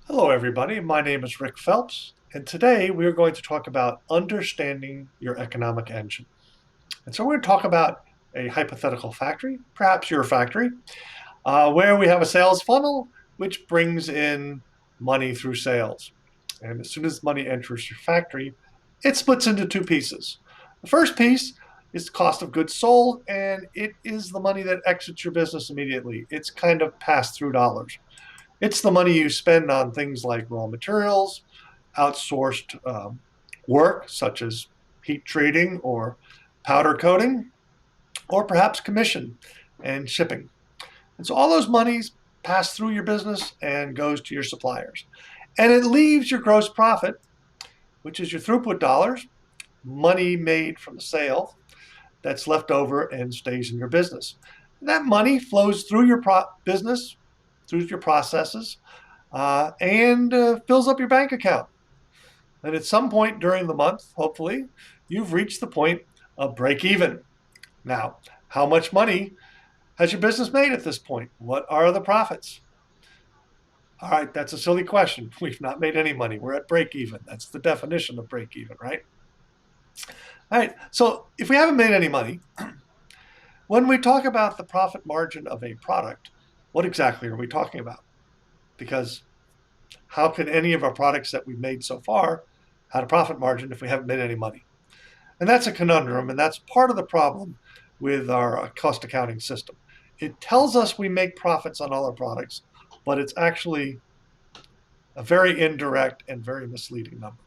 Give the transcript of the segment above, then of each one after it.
Hello, everybody. My name is Rick Phelps, and today we are going to talk about understanding your economic engine. And so we're going to talk about a hypothetical factory, perhaps your factory, where we have a sales funnel which brings in money through sales. And as soon as money enters your factory, it splits into two pieces. The first piece is the cost of goods sold, and it is the money that exits your business immediately. It's kind of pass through dollars. It's the money you spend on things like raw materials, outsourced work such as heat treating or powder coating, or perhaps commission and shipping. And so all those monies pass through your business and goes to your suppliers. And it leaves your gross profit, which is your throughput dollars, money made from the sale that's left over and stays in your business. And that money flows through your business, through your processes, and fills up your bank account. And at some point during the month, hopefully, you've reached the point of break even. Now, how much money has your business made at this point? What are the profits? All right, that's a silly question. We've not made any money. We're at break even. That's the definition of break even, right? All right, so if we haven't made any money, when we talk about the profit margin of a product, what exactly are we talking about? Because how can any of our products that we've made so far had a profit margin if we haven't made any money? And that's a conundrum, and that's part of the problem with our cost accounting system. It tells us we make profits on all our products, but it's actually a very indirect and very misleading number.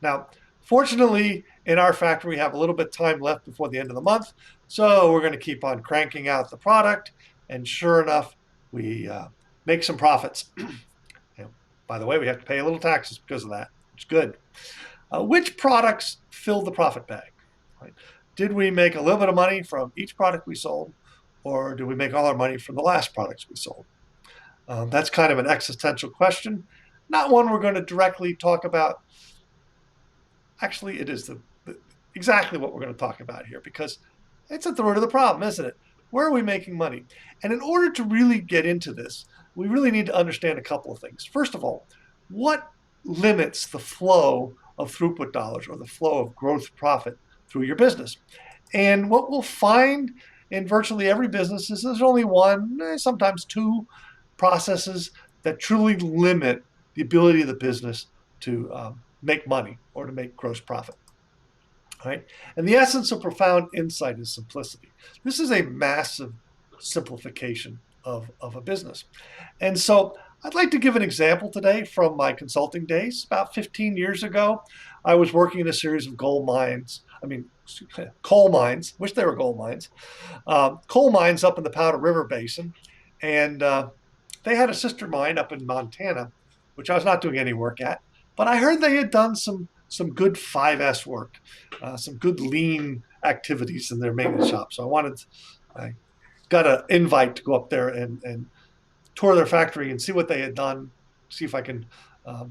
Now, fortunately, in our factory, we have a little bit of time left before the end of the month, so we're going to keep on cranking out the product, and sure enough, we make some profits. And by the way, we have to pay a little taxes because of that. It's good. Which products filled the profit bag? Right? Did we make a little bit of money from each product we sold, or did we make all our money from the last products we sold? That's kind of an existential question, not one we're going to directly talk about. Actually, it is exactly what we're going to talk about here because it's at the root of the problem, isn't it? Where are we making money? And in order to really get into this, we really need to understand a couple of things. First of all, what limits the flow of throughput dollars or the flow of gross profit through your business? And what we'll find in virtually every business is there's only one, sometimes two processes that truly limit the ability of the business to make money or to make gross profit. Right? And the essence of profound insight is simplicity. This is a massive simplification of a business. And so I'd like to give an example today from my consulting days. About 15 years ago, I was working in a series of gold mines. I mean, coal mines, wish they were gold mines, coal mines up in the Powder River Basin. And they had a sister mine up in Montana, which I was not doing any work at. But I heard they had done some good 5S work, some good lean activities in their maintenance shop. So I got an invite to go up there and tour their factory and see what they had done, see if I can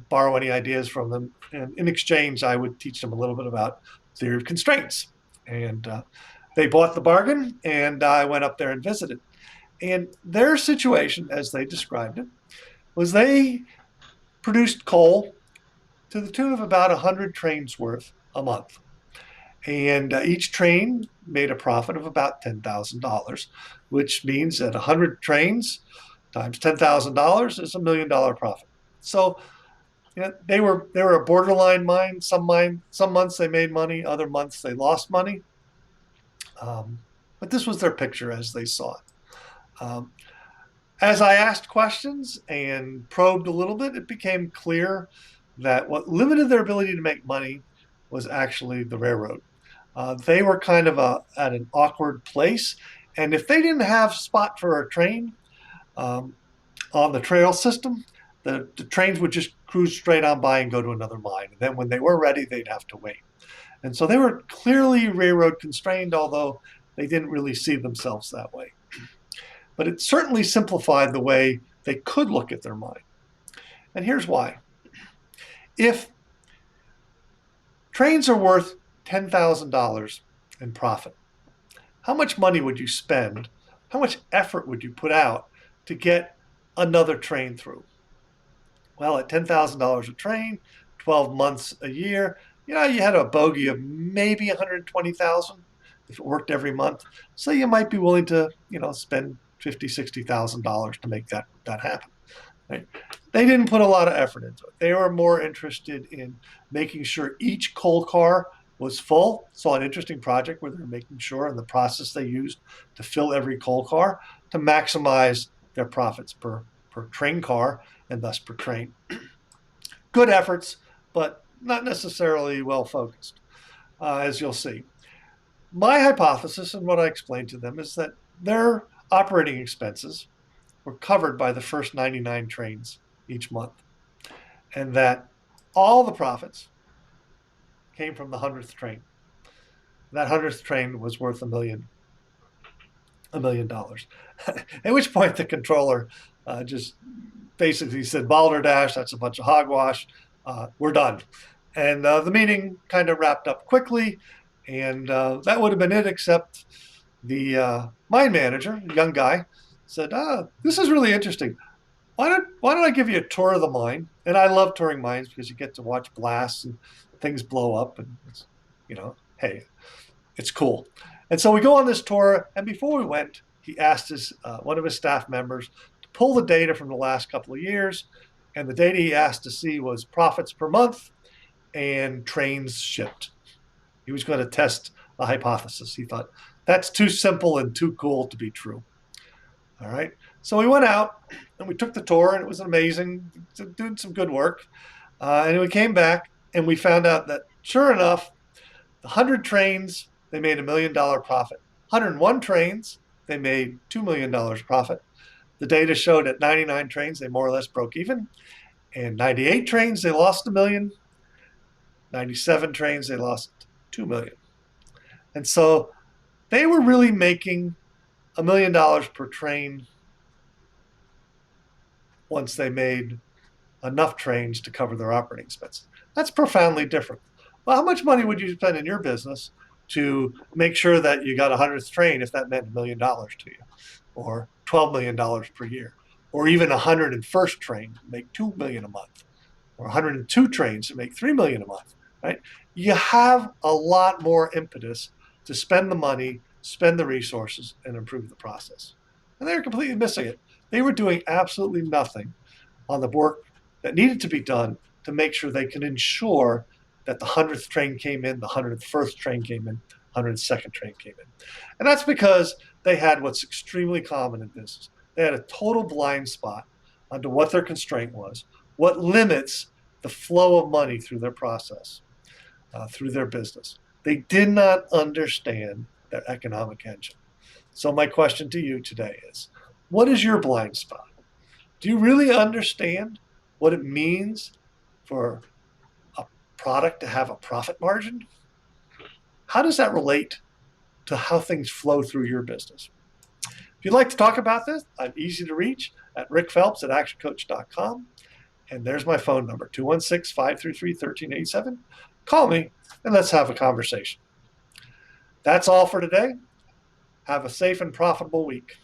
borrow any ideas from them. And in exchange, I would teach them a little bit about theory of constraints. And they bought the bargain, and I went up there and visited. And their situation, as they described it, was they produced coal to the tune of about 100 trains worth a month. And each train made a profit of about $10,000, which means that 100 trains times $10,000 is $1 million profit. So they were a borderline mine. Some months they made money, other months they lost money. But this was their picture as they saw it. As I asked questions and probed a little bit, it became clear that what limited their ability to make money was actually the railroad. They were kind of at an awkward place, and if they didn't have spot for a train um, on the trail system, the trains would just cruise straight on by and go to another mine. And then when they were ready, they'd have to wait. And so they were clearly railroad constrained, although they didn't really see themselves that way. But it certainly simplified the way they could look at their mine. And here's why. If trains are worth $10,000 in profit, how much money would you spend? How much effort would you put out to get another train through? Well, at $10,000 a train, 12 months a year, you had a bogey of maybe 120,000 if it worked every month. So you might be willing to, spend 50, $60,000 to make that happen. Right? They didn't put a lot of effort into it. They were more interested in making sure each coal car was full. Saw an interesting project where they're making sure in the process they used to fill every coal car to maximize their profits per train car and thus per train. Good efforts, but not necessarily well focused, as you'll see. My hypothesis and what I explained to them is that their operating expenses were covered by the first 99 trains each month, and that all the profits came from the 100th train. That 100th train was worth $1 million. At which point the controller just basically said, "Balderdash, that's a bunch of hogwash. We're done." And the meeting kind of wrapped up quickly, and that would have been it, except the mine manager, a young guy, said, "This is really interesting. Why don't I give you a tour of the mine?" And I love touring mines because you get to watch blasts and things blow up, and hey, it's cool. And so we go on this tour, and before we went, he asked one of his staff members to pull the data from the last couple of years, and the data he asked to see was profits per month and trains shipped. He was going to test a hypothesis. He thought that's too simple and too cool to be true. All right. So we went out and we took the tour, and it was amazing, doing some good work. And we came back and we found out that sure enough, the 100 trains, they made $1 million profit. 101 trains, they made $2 million profit. The data showed at 99 trains, they more or less broke even. And 98 trains, they lost $1 million. 97 trains, they lost $2 million. And so they were really making $1 million per train once they made enough trains to cover their operating expenses. That's profoundly different. Well, how much money would you spend in your business to make sure that you got a 100th train if that meant $1 million to you, or $12 million per year, or even a 101st train to make $2 million a month, or 102 trains to make $3 million a month, right? You have a lot more impetus to spend the money, spend the resources, and improve the process. And they were completely missing it. They were doing absolutely nothing on the work that needed to be done to make sure they can ensure that the 100th train came in, the 101st train came in, 102nd train came in. And that's because they had what's extremely common in business. They had a total blind spot onto what their constraint was, what limits the flow of money through their process, through their business. They did not understand their economic engine. So my question to you today is, what is your blind spot? Do you really understand what it means for a product to have a profit margin? How does that relate to how things flow through your business? If you'd like to talk about this, I'm easy to reach at rickphelps@actioncoach.com. And there's my phone number, 216-533-1387. Call me and let's have a conversation. That's all for today. Have a safe and profitable week.